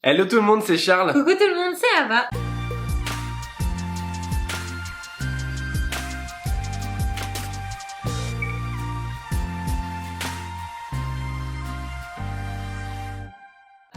Hello tout le monde, c'est Charles. Coucou tout le monde, c'est Ava.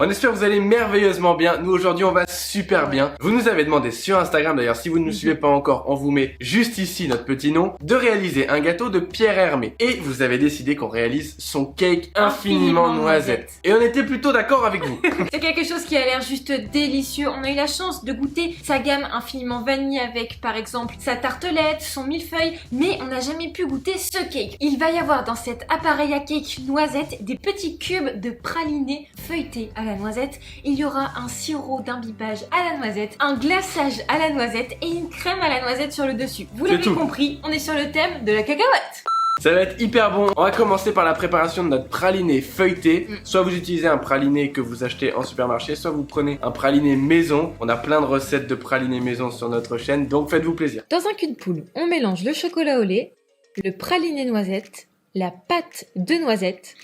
On espère que vous allez merveilleusement bien. Nous aujourd'hui on va super bien. Vous nous avez demandé sur Instagram, d'ailleurs si vous ne nous suivez pas encore, on vous met juste ici notre petit nom, de réaliser un gâteau de Pierre Hermé. Et vous avez décidé qu'on réalise son cake infiniment noisette. Et on était plutôt d'accord avec vous. C'est quelque chose qui a l'air juste délicieux. On a eu la chance de goûter sa gamme infiniment vanille avec par exemple sa tartelette, son millefeuille, mais on n'a jamais pu goûter ce cake. Il va y avoir dans cet appareil à cake noisette des petits cubes de praliné feuilletés à la noisette. Il y aura un sirop d'imbibage à la noisette, un glaçage à la noisette et une crème à la noisette sur le dessus. Vous l'avez compris, on est sur le thème de la cacahuète. Ça va être hyper bon. On va commencer par la préparation de notre praliné feuilleté. Soit vous utilisez un praliné que vous achetez en supermarché, soit vous prenez un praliné maison. On a plein de recettes de praliné maison sur notre chaîne, donc faites-vous plaisir. Dans un cul de poule, on mélange le chocolat au lait, le praliné noisette, la pâte de noisette,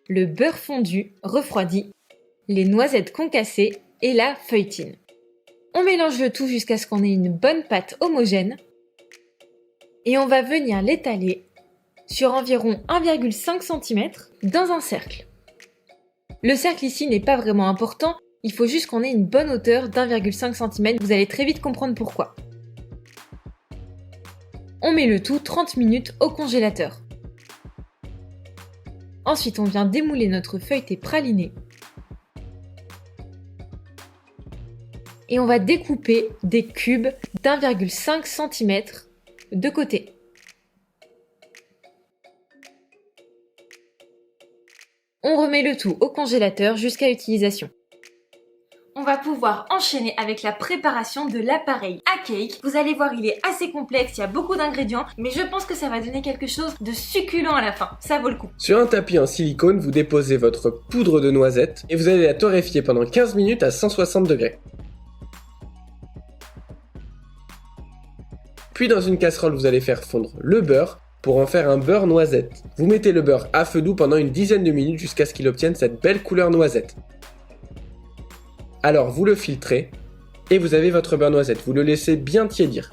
le beurre fondu refroidi, les noisettes concassées et la feuilletine. On mélange le tout jusqu'à ce qu'on ait une bonne pâte homogène et on va venir l'étaler sur environ 1,5 cm dans un cercle. Le cercle ici n'est pas vraiment important, il faut juste qu'on ait une bonne hauteur d'1,5 cm, vous allez très vite comprendre pourquoi. On met le tout 30 minutes au congélateur. Ensuite, on vient démouler notre feuilleté praliné. Et on va découper des cubes d'1,5 cm de côté. On remet le tout au congélateur jusqu'à utilisation. On va pouvoir enchaîner avec la préparation de l'appareil à cake. Vous allez voir, il est assez complexe, il y a beaucoup d'ingrédients, mais je pense que ça va donner quelque chose de succulent à la fin. Ça vaut le coup. Sur un tapis en silicone, vous déposez votre poudre de noisette et vous allez la torréfier pendant 15 minutes à 160 degrés. Puis dans une casserole, vous allez faire fondre le beurre pour en faire un beurre noisette. Vous mettez le beurre à feu doux pendant une dizaine de minutes jusqu'à ce qu'il obtienne cette belle couleur noisette. Alors vous le filtrez et vous avez votre beurre noisette. Vous le laissez bien tiédir.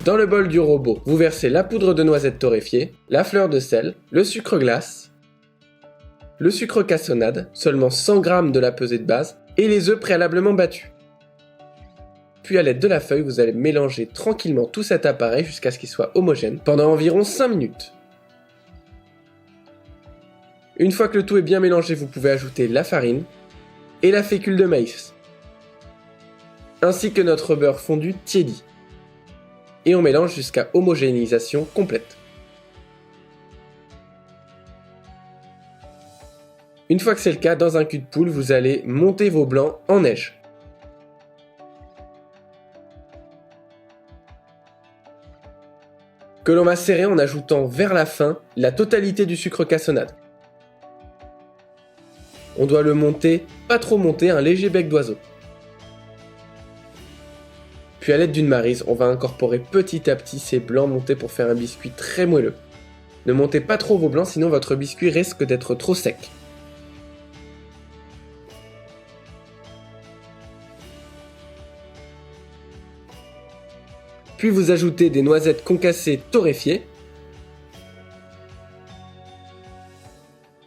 Dans le bol du robot, vous versez la poudre de noisette torréfiée, la fleur de sel, le sucre glace, le sucre cassonade, seulement 100 g de la pesée de base, et les œufs préalablement battus. Puis à l'aide de la feuille, vous allez mélanger tranquillement tout cet appareil jusqu'à ce qu'il soit homogène pendant environ 5 minutes. Une fois que le tout est bien mélangé, vous pouvez ajouter la farine et la fécule de maïs, ainsi que notre beurre fondu tiédi. Et on mélange jusqu'à homogénéisation complète. Une fois que c'est le cas, dans un cul de poule, vous allez monter vos blancs en neige. Que l'on va serrer en ajoutant vers la fin la totalité du sucre cassonade. On doit le monter, pas trop monter, un léger bec d'oiseau. Puis à l'aide d'une maryse, on va incorporer petit à petit ces blancs montés pour faire un biscuit très moelleux. Ne montez pas trop vos blancs, sinon votre biscuit risque d'être trop sec. Puis vous ajoutez des noisettes concassées torréfiées.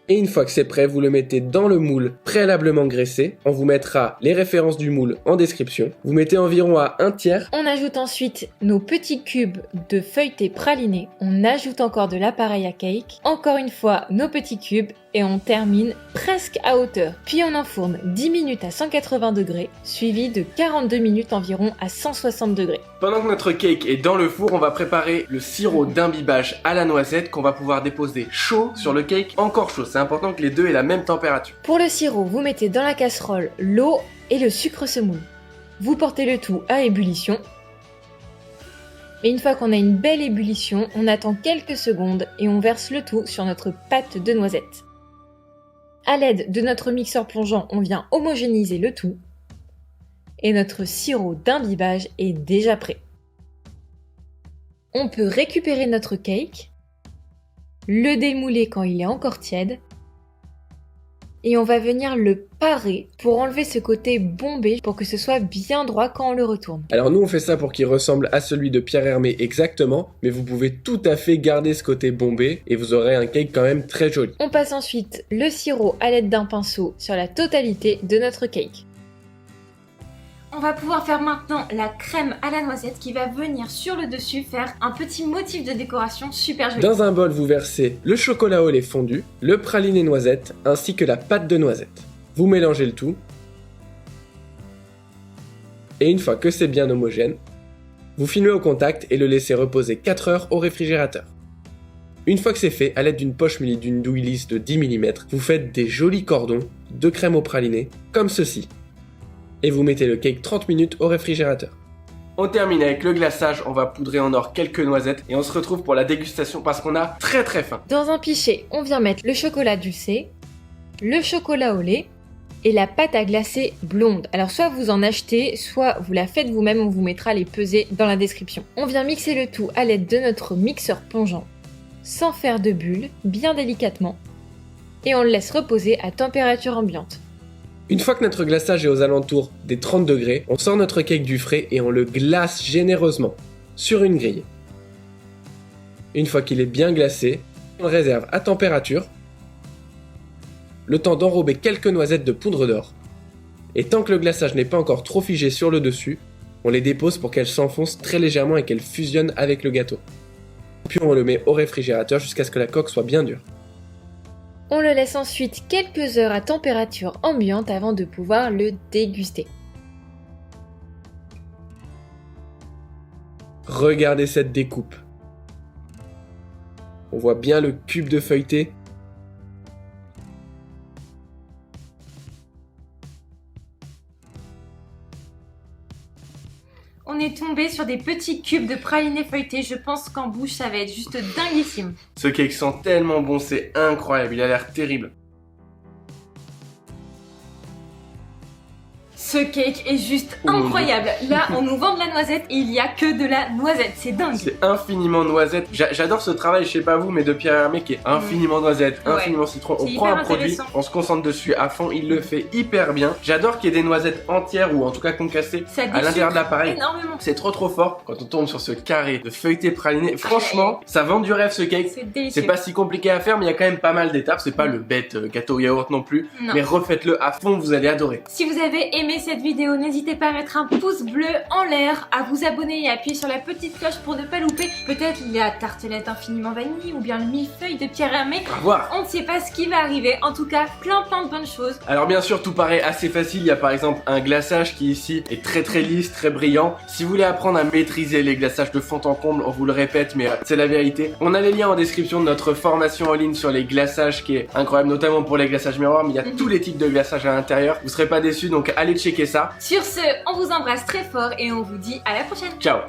Et une fois que c'est prêt, vous le mettez dans le moule préalablement graissé. On vous mettra les références du moule en description. Vous mettez environ à 1/3. On ajoute ensuite nos petits cubes de feuilleté praliné. On ajoute encore de l'appareil à cake. Encore une fois, nos petits cubes. Et on termine presque à hauteur. Puis on enfourne 10 minutes à 180 degrés, suivi de 42 minutes environ à 160 degrés. Pendant que notre cake est dans le four, on va préparer le sirop d'imbibage à la noisette qu'on va pouvoir déposer chaud sur le cake encore chaud. C'est important que les deux aient la même température. Pour le sirop, vous mettez dans la casserole l'eau et le sucre semoule. Vous portez le tout à ébullition. Et une fois qu'on a une belle ébullition, on attend quelques secondes et on verse le tout sur notre pâte de noisette. À l'aide de notre mixeur plongeant, on vient homogénéiser le tout. Et notre sirop d'imbibage est déjà prêt. On peut récupérer notre cake, le démouler quand il est encore tiède, et on va venir le parer pour enlever ce côté bombé pour que ce soit bien droit quand on le retourne. Alors nous on fait ça pour qu'il ressemble à celui de Pierre Hermé exactement, mais vous pouvez tout à fait garder ce côté bombé et vous aurez un cake quand même très joli. On passe ensuite le sirop à l'aide d'un pinceau sur la totalité de notre cake. On va pouvoir faire maintenant la crème à la noisette qui va venir sur le dessus faire un petit motif de décoration super joli. Dans un bol, vous versez le chocolat au lait fondu, le praliné noisette ainsi que la pâte de noisette. Vous mélangez le tout. Et une fois que c'est bien homogène, vous filmez au contact et le laissez reposer 4 heures au réfrigérateur. Une fois que c'est fait, à l'aide d'une poche munie d'une douille lisse de 10 mm, vous faites des jolis cordons de crème au praliné, comme ceci. Et vous mettez le cake 30 minutes au réfrigérateur. On termine avec le glaçage, on va poudrer en or quelques noisettes et on se retrouve pour la dégustation parce qu'on a très faim. Dans un pichet, on vient mettre le chocolat dulcé, le chocolat au lait et la pâte à glacer blonde. Alors soit vous en achetez, soit vous la faites vous-même, on vous mettra les pesées dans la description. On vient mixer le tout à l'aide de notre mixeur plongeant, sans faire de bulles, bien délicatement, et on le laisse reposer à température ambiante. Une fois que notre glaçage est aux alentours des 30 degrés, on sort notre cake du frais et on le glace généreusement sur une grille. Une fois qu'il est bien glacé, on le réserve à température, le temps d'enrober quelques noisettes de poudre d'or. Et tant que le glaçage n'est pas encore trop figé sur le dessus, on les dépose pour qu'elles s'enfoncent très légèrement et qu'elles fusionnent avec le gâteau. Puis on le met au réfrigérateur jusqu'à ce que la coque soit bien dure. On le laisse ensuite quelques heures à température ambiante avant de pouvoir le déguster. Regardez cette découpe. On voit bien le cube de feuilleté. On est tombé sur des petits cubes de praliné feuilleté, je pense qu'en bouche ça va être juste dinguissime. Ce cake sent tellement bon, c'est incroyable, il a l'air terrible. Ce cake est juste incroyable. Là, on nous vend de la noisette et il n'y a que de la noisette. C'est dingue. C'est infiniment noisette. J'adore ce travail, je sais pas vous, mais de Pierre Hermé qui est infiniment noisette, infiniment citron. On prend un produit, on se concentre dessus à fond, il le fait hyper bien. J'adore qu'il y ait des noisettes entières ou en tout cas concassées à l'intérieur de l'appareil. Énormément. C'est trop fort quand on tombe sur ce carré de feuilleté praliné. Franchement, ça vend du rêve ce cake. C'est pas si compliqué à faire, mais il y a quand même pas mal d'étapes. C'est pas le bête gâteau au yaourt non plus. Non. Mais refaites-le à fond, vous allez adorer. Si vous avez aimé cette vidéo, n'hésitez pas à mettre un pouce bleu en l'air, à vous abonner et à appuyer sur la petite cloche pour ne pas louper peut-être la tartelette infiniment vanille ou bien le millefeuille de Pierre Hermé. À voir. On ne sait pas ce qui va arriver, en tout cas plein de bonnes choses. Alors bien sûr tout paraît assez facile, il y a par exemple un glaçage qui ici est très lisse, très brillant. Si vous voulez apprendre à maîtriser les glaçages de fond en comble, on vous le répète mais c'est la vérité. On a les liens en description de notre formation en ligne sur les glaçages qui est incroyable, notamment pour les glaçages miroirs, mais il y a tous les types de glaçages à l'intérieur. Vous serez pas déçus donc allez checker ça. Sur ce, on vous embrasse très fort et on vous dit à la prochaine. Ciao.